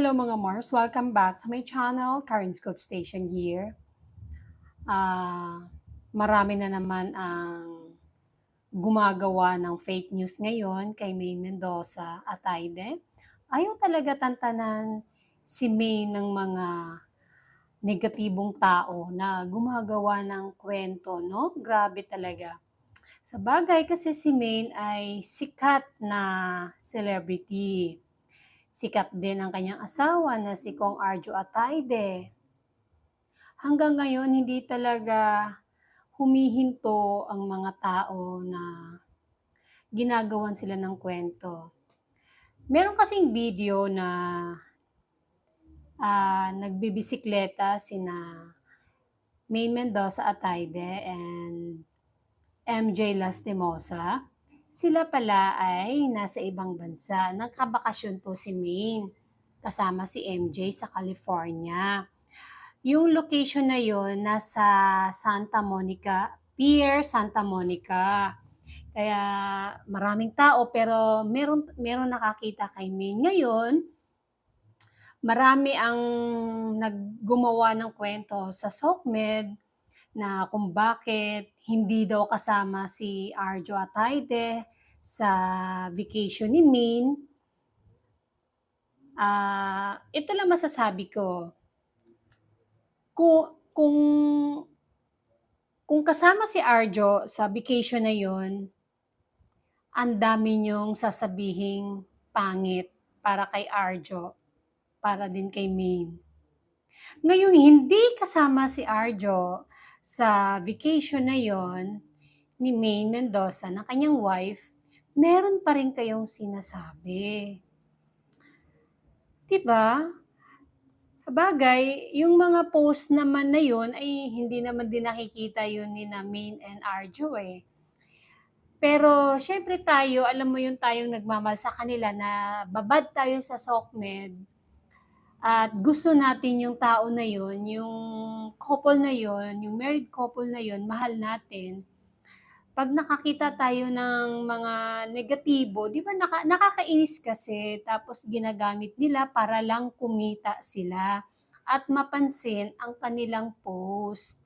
Hello mga Mars, welcome back to my channel, Karen Scope Station here. Marami na naman ang gumagawa ng fake news ngayon kay Maine Mendoza at Aide. Ayaw talaga tantanan si Maine ng mga negatibong tao na gumagawa ng kwento, no? Grabe talaga. Sa bagay kasi si Maine ay sikat na celebrity. Sikat din ang kanyang asawa na si Kong Arjo Ataide. Hanggang ngayon, hindi talaga humihinto ang mga tao na ginagawan sila ng kwento. Meron kasing video na nagbibisikleta sina Maine Mendoza Ataide and MJ Lastimosa. Sila pala ay nasa ibang bansa. Nagkabakasyon po si Maine kasama si MJ sa California. Yung location na yon nasa Santa Monica, Pier Santa Monica. Kaya maraming tao pero meron nakakita kay Maine. Ngayon, marami ang naggumawa ng kwento sa SOCMED na kung bakit hindi daw kasama si Arjo Ataide sa vacation ni Maine. Ito lang masasabi ko. Kung kasama si Arjo sa vacation na yon, ang dami niyong sasabihing pangit para kay Arjo, para din kay Maine. Ngayon, hindi kasama si Arjo sa vacation na yon ni Maine Mendoza na kanyang wife, meron pa rin kayong sinasabi. Diba? Sabagay, yung mga post naman na yun ay hindi naman din nakikita yun ni na Maine and Arjo eh. Pero syempre tayo, alam mo yung tayong nagmamahal sa kanila na babad tayo sa SOCMED at gusto natin yung tao na yun, yung couple na yun, yung married couple na yun, mahal natin. Pag nakakita tayo ng mga negatibo, di ba nakakainis kasi, tapos ginagamit nila para lang kumita sila at mapansin ang kanilang post.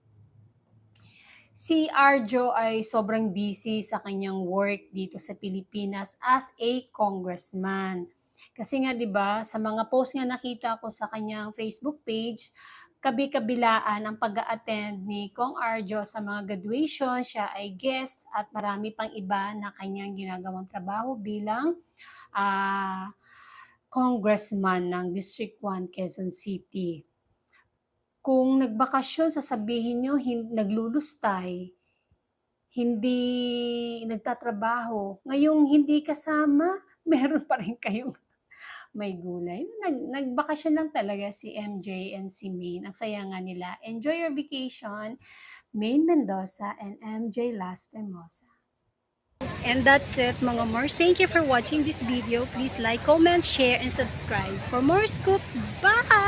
Si Arjo ay sobrang busy sa kanyang work dito sa Pilipinas as a congressman. Kasi nga 'di ba, sa mga post nga nakita ko sa kanyang Facebook page, kabi-kabilaan ang pag-a-attend ni Kong Arjo sa mga graduation, siya ay guest at marami pang iba na kanyang ginagawang trabaho bilang congressman ng District 1 Quezon City. Kung nagbakasyon, sasabihin nyo naglulustay, hindi nagtatrabaho. Ngayong hindi kasama, meron pa rin kayong may gulay. Nagbakasyon lang talaga si MJ and si Maine. Ang saya nga nila. Enjoy your vacation, Maine Mendoza and MJ Lastimosa. And that's it mga Mars. Thank you for watching this video. Please like, comment, share, and subscribe for more scoops. Bye!